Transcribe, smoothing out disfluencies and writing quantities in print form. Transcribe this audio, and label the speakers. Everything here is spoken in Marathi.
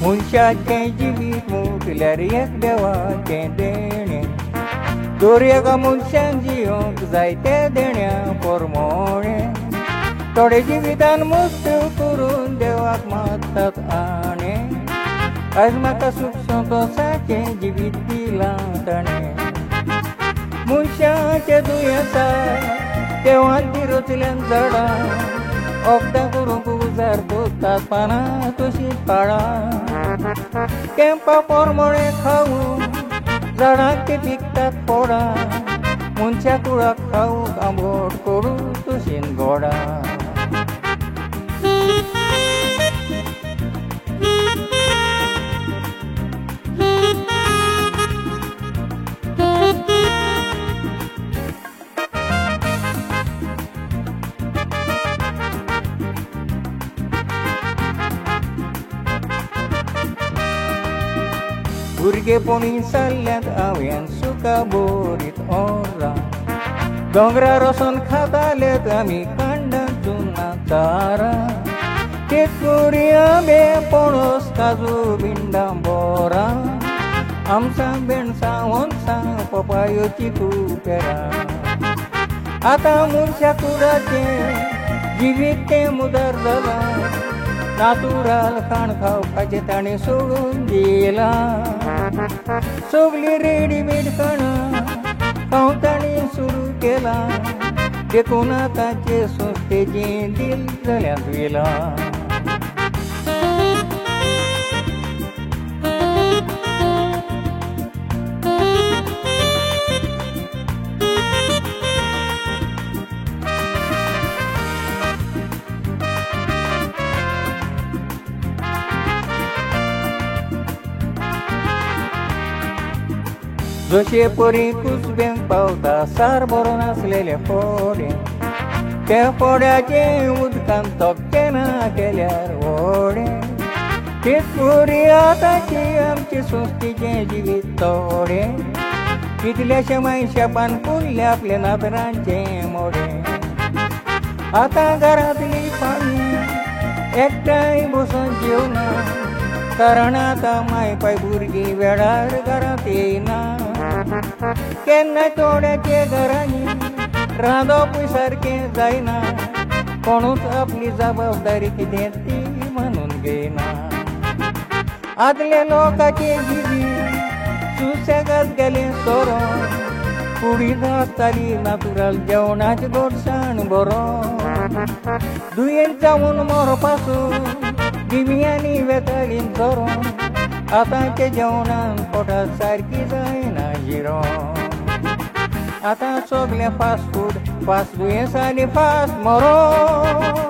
Speaker 1: मनशाचें जिवीत मुटल्यार एक देवाचें देणें. दर एका मनशान जियोंक जाय तें देण्या परमोणें. थोडे जिवितान मस्त करून देवाक मागतात आणे. आज म्हाका सुख संतोषाचें जिवीत दिलां ताणें. मनशाचें दुयेंसां देवाची रचल्यान झाडां. वखदां करूंक उजार करतात पानां तशींच पाळां. केंपां परमोणें खावूंक झाडांक ते पिकतात फोडां. मनशा कुळाक खावूंक आंबट कडू तशींच गोडां. भुरगेपणी सारल्यांत हांवें सुका बोरीत ओरां. दोंगरार वचून खातालेत आमी कांडाचून नाचारां. तेतकुरी आंबे पणस काजू भिंडां बोरां. आमसां बेणसां वोनसां पपायो चिकू पेरां. आतां मनशा कुडाचें जिवीत तें मुदार जालां. नातुराल खाण खावपाचें ताणें सोडून दिलां. सगलीं रेडीमेड खाणां खावंक ताणें सुरू केलां. देखून आतांचे संस्थेचें दिल जाल्यार वेलां. जशे परी कुसब्यांक पावता सार बरो नासलेले फोडे. त्या फोड्याचे उदकान तोक्के ना केल्यार व्हडे. तेच परी आतांची आमचे संस्थेचें जिवीत तोडे. कितल्याशे मायशापान पुरले आपले नातरांचें मोडे. आतां घरांतली फामी एकठांय बसून जेवना. कारण आतां माय पाय भुरगीं वेळार घरांत येयना. केन्नाय थोड्याचे घरांनी रांदपूय सारकें जायना. कोणूच आपली जबाबदारी कितें ती मानून घेयना. आदल्या लोकांचे जिवीत सुसेगाद गेलें सोरोन. कुडीन आसताली नातुराल जेवणाचें गोडसाण बरो. दुयेंत जावन मरपासून दिव्यांनी वेताळीन चोरोन. आतांच्या जेवणान पोटां सारकी जायना जिरो. आतां सगलें फास्ट फूड फास्ट दुयेंस आनी फास्ट मरो.